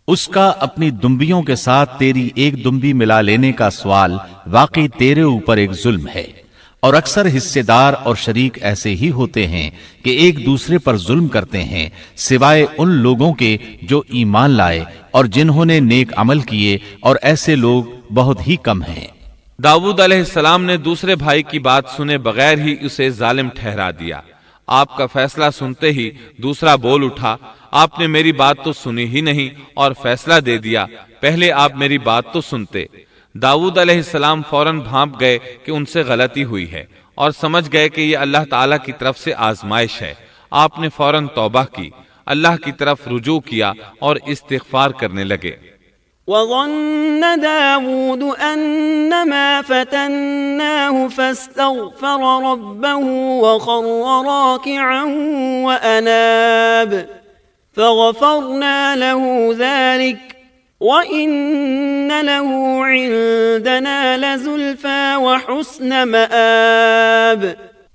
اس کا اپنی دمبیوں کے ساتھ تیری ایک دمبی ملا لینے کا سوال واقعی تیرے اوپر ایک ظلم ہے، اور اکثر حصے دار اور شریک ایسے ہی ہوتے ہیں کہ ایک دوسرے پر ظلم کرتے ہیں، سوائے ان لوگوں کے جو ایمان لائے اور جنہوں نے نیک عمل کیے، اور ایسے لوگ بہت ہی کم ہیں۔ داؤد علیہ السلام نے دوسرے بھائی کی بات سنے بغیر ہی اسے ظالم ٹھہرا دیا۔ آپ کا فیصلہ سنتے ہی دوسرا بول اٹھا، آپ نے میری بات تو سنی ہی نہیں اور فیصلہ دے دیا، پہلے آپ میری بات تو سنتے۔ داؤد علیہ السلام فوراً بھانپ گئے کہ ان سے غلطی ہوئی ہے اور سمجھ گئے کہ یہ اللہ تعالیٰ کی طرف سے آزمائش ہے۔ آپ نے فوراً توبہ کی، اللہ کی طرف رجوع کیا اور استغفار کرنے لگے۔ وظن داود أنما فتناه فاستغفر ربه وخر راكعا وأناب فغفرنا له ذلك وإن له عندنا لزلفى وحسن مآب۔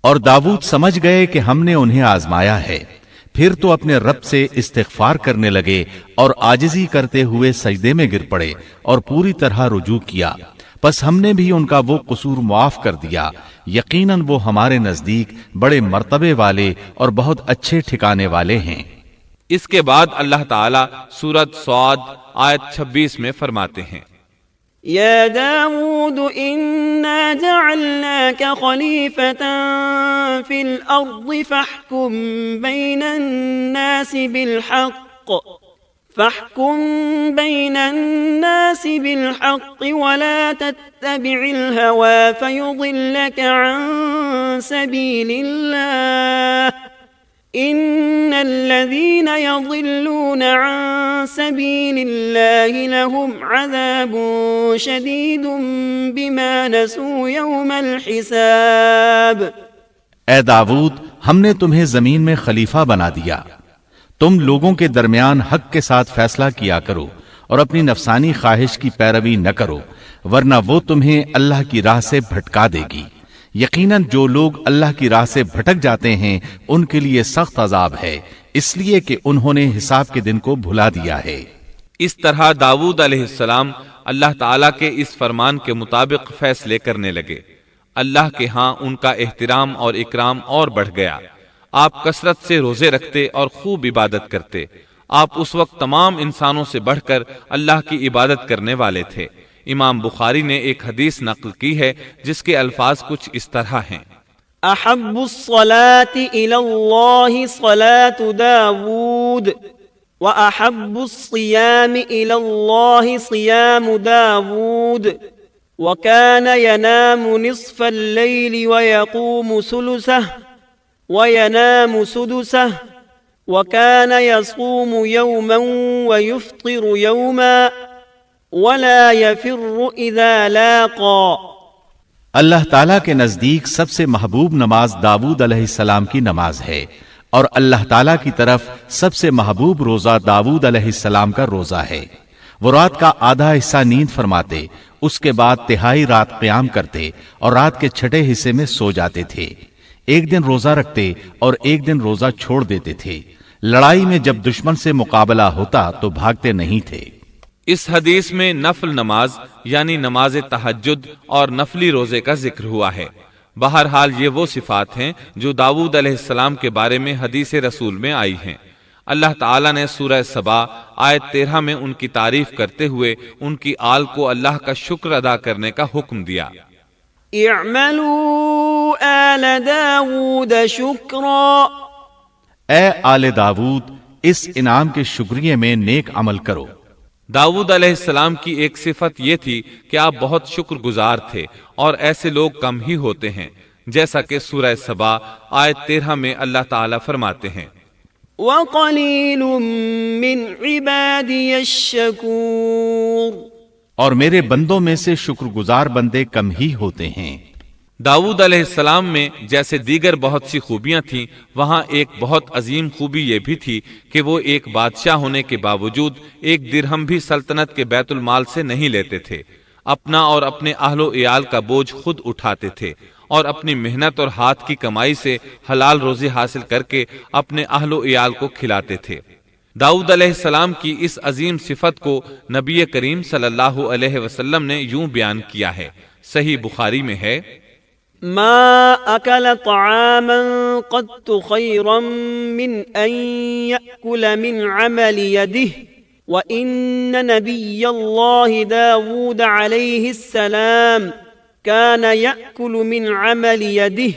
اور داود سمجھ گئے کہ ہم نے انہیں آزمایا ہے، پھر تو اپنے رب سے استغفار کرنے لگے اور عاجزی کرتے ہوئے سجدے میں گر پڑے اور پوری طرح رجوع کیا، پس ہم نے بھی ان کا وہ قصور معاف کر دیا، یقیناً وہ ہمارے نزدیک بڑے مرتبے والے اور بہت اچھے ٹھکانے والے ہیں۔ اس کے بعد اللہ تعالیٰ سورۃ صاد آیت 26 میں فرماتے ہیں، يا داود إنا جعلناك خليفة في الأرض فاحكم بين الناس بالحق ولا تتبع الهوى فيضلك عن سبيل الله إن الذين يضلون عن سبيل الله لهم عذاب شديد بما نسوا يوم الحساب۔ اے داود، ہم نے تمہیں زمین میں خلیفہ بنا دیا، تم لوگوں کے درمیان حق کے ساتھ فیصلہ کیا کرو اور اپنی نفسانی خواہش کی پیروی نہ کرو، ورنہ وہ تمہیں اللہ کی راہ سے بھٹکا دے گی۔ یقیناً جو لوگ اللہ کی راہ سے بھٹک جاتے ہیں ان کے لیے سخت عذاب ہے، اس لیے کہ انہوں نے حساب کے دن کو بھلا دیا ہے۔ اس طرح داؤد علیہ السلام اللہ تعالیٰ کے اس فرمان کے مطابق فیصلے کرنے لگے۔ اللہ کے ہاں ان کا احترام اور اکرام اور بڑھ گیا۔ آپ کثرت سے روزے رکھتے اور خوب عبادت کرتے۔ آپ اس وقت تمام انسانوں سے بڑھ کر اللہ کی عبادت کرنے والے تھے۔ امام بخاری نے ایک حدیث نقل کی ہے جس کے الفاظ کچھ اس طرح ہیں، احب الصلاة الى اللہ صلاة داود واحب الصيام الى اللہ صيام داود وكان ينام نصف الليل ويقوم ثلثه وينام سدسه وكان يصوم يوما ويفطر يوما ولا يفر اذا لاقى۔ اللہ تعالیٰ کے نزدیک سب سے محبوب نماز داود علیہ السلام کی نماز ہے، اور اللہ تعالیٰ کی طرف سب سے محبوب روزہ داود علیہ السلام کا روزہ ہے۔ وہ رات کا آدھا حصہ نیند فرماتے، اس کے بعد تہائی رات قیام کرتے اور رات کے چھٹے حصے میں سو جاتے تھے۔ ایک دن روزہ رکھتے اور ایک دن روزہ چھوڑ دیتے تھے۔ لڑائی میں جب دشمن سے مقابلہ ہوتا تو بھاگتے نہیں تھے۔ اس حدیث میں نفل نماز یعنی نماز تہجد اور نفلی روزے کا ذکر ہوا ہے۔ بہرحال یہ وہ صفات ہیں جو داؤد علیہ السلام کے بارے میں حدیث رسول میں آئی ہیں۔ اللہ تعالیٰ نے سورہ سبا آیت 13 میں ان کی تعریف کرتے ہوئے ان کی آل کو اللہ کا شکر ادا کرنے کا حکم دیا۔ اعملوا آل داود شکرا، اے آل داود اس انعام کے شکریہ میں نیک عمل کرو۔ داؤد علیہ السلام کی ایک صفت یہ تھی کہ آپ بہت شکر گزار تھے، اور ایسے لوگ کم ہی ہوتے ہیں، جیسا کہ سورہ سبا آیت 13 میں اللہ تعالیٰ فرماتے ہیں، وَقَلِيلٌ مِّنْ عِبَادِيَ الشَّكُورُ، اور میرے بندوں میں سے شکر گزار بندے کم ہی ہوتے ہیں۔ داؤد علیہ السلام میں جیسے دیگر بہت سی خوبیاں تھیں، وہاں ایک بہت عظیم خوبی یہ بھی تھی کہ وہ ایک بادشاہ ہونے کے باوجود ایک درہم بھی سلطنت کے بیت المال سے نہیں لیتے تھے۔ اپنا اور اپنے اہل و عیال کا بوجھ خود اٹھاتے تھے، اور اپنی محنت اور ہاتھ کی کمائی سے حلال روزی حاصل کر کے اپنے اہل و عیال کو کھلاتے تھے۔ داؤد علیہ السلام کی اس عظیم صفت کو نبی کریم صلی اللہ علیہ وسلم نے یوں بیان کیا ہے، صحیح بخاری میں ہے، ما أكل طعاما قط خيرا من أن يأكل من عمل يده وإن نبي الله داود عليه السلام كان يأكل من عمل يده۔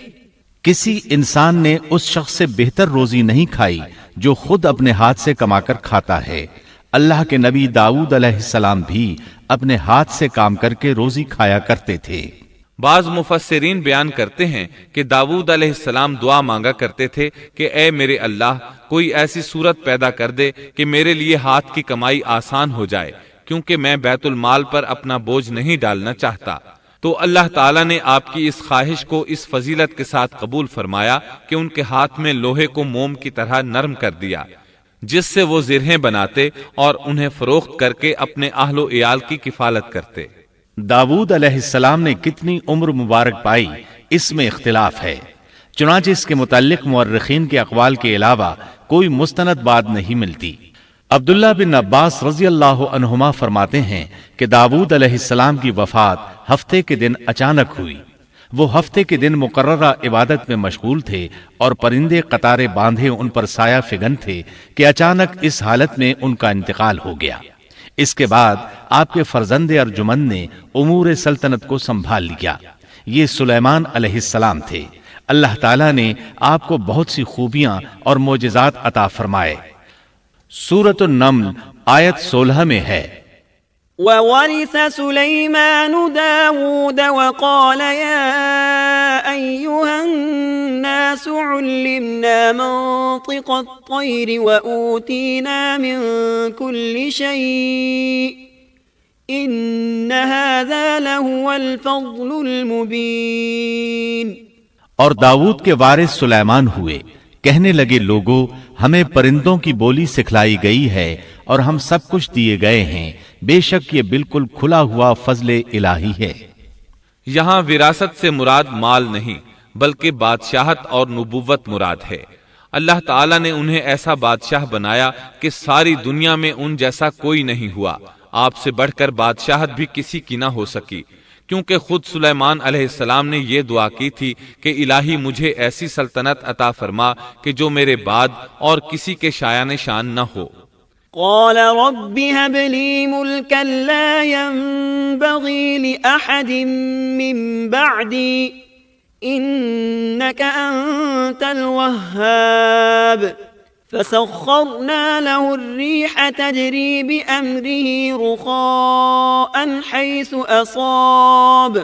کسی انسان نے اس شخص سے بہتر روزی نہیں کھائی جو خود اپنے ہاتھ سے کما کر کھاتا ہے۔ اللہ کے نبی داؤد علیہ السلام بھی اپنے ہاتھ سے کام کر کے روزی کھایا کرتے تھے۔ بعض مفسرین بیان کرتے ہیں کہ داؤد علیہ السلام دعا مانگا کرتے تھے کہ اے میرے اللہ، کوئی ایسی صورت پیدا کر دے کہ میرے لیے ہاتھ کی کمائی آسان ہو جائے، کیونکہ میں بیت المال پر اپنا بوجھ نہیں ڈالنا چاہتا۔ تو اللہ تعالیٰ نے آپ کی اس خواہش کو اس فضیلت کے ساتھ قبول فرمایا کہ ان کے ہاتھ میں لوہے کو موم کی طرح نرم کر دیا، جس سے وہ زرہیں بناتے اور انہیں فروخت کر کے اپنے اہل و عیال کی کفالت کرتے۔ داؤد علیہ السلام نے کتنی عمر مبارک پائی، اس میں اختلاف ہے، چنانچہ اس کے متعلق مورخین کے اقوال کے علاوہ کوئی مستند بات نہیں ملتی۔ عبداللہ بن عباس رضی اللہ عنہما فرماتے ہیں کہ داؤد علیہ السلام کی وفات ہفتے کے دن اچانک ہوئی۔ وہ ہفتے کے دن مقررہ عبادت میں مشغول تھے اور پرندے قطارے باندھے ان پر سایہ فگن تھے کہ اچانک اس حالت میں ان کا انتقال ہو گیا۔ اس کے بعد آپ کے فرزند ارجمند نے امور سلطنت کو سنبھال لیا۔ یہ سلیمان علیہ السلام تھے۔ اللہ تعالیٰ نے آپ کو بہت سی خوبیاں اور معجزات عطا فرمائے۔ سورۃ النمل آیت 16 میں ہے، وورث سليمان داود وقال يا أيها الناس علمنا منطق الطير وأوتينا من كل شيء إن هذا لهو الفضل المبين۔ اور داؤد کے وارث سلیمان ہوئے، کہنے لگے لوگوں، ہمیں پرندوں کی بولی سکھلائی گئی ہے اور ہم سب کچھ دیے گئے ہیں، بے شک یہ بالکل کھلا ہوا فضل الہی ہے۔ یہاں وراثت سے مراد مال نہیں بلکہ بادشاہت اور نبوت مراد ہے۔ اللہ تعالیٰ نے انہیں ایسا بادشاہ بنایا کہ ساری دنیا میں ان جیسا کوئی نہیں ہوا، آپ سے بڑھ کر بادشاہت بھی کسی کی نہ ہو سکی، کیونکہ خود سلیمان علیہ السلام نے یہ دعا کی تھی کہ الہی مجھے ایسی سلطنت عطا فرما کہ جو میرے بعد اور کسی کے شایان شان نہ ہو۔ قال رب هب لي ملكا لا ينبغي لأحد من بعدي إنك أنت الوهاب فسخرنا له الريح تجري بأمره رخاء حيث أصاب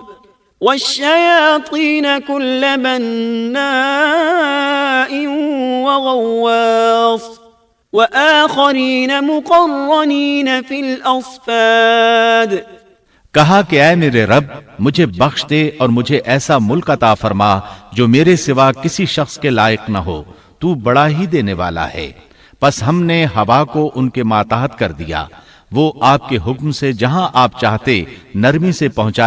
والشياطين كل بناء وغواص وآخرين مقرنين في الأصفاد۔ کہا کہ اے میرے رب، مجھے بخش دے اور مجھے ایسا ملک عطا فرما جو میرے سوا کسی شخص کے لائق نہ ہو، تو بڑا ہی دینے والا ہے۔ پس ہم نے ہوا کو ان کے ماتحت کر دیا، وہ آپ کے حکم سے جہاں آپ چاہتے نرمی سے پہنچا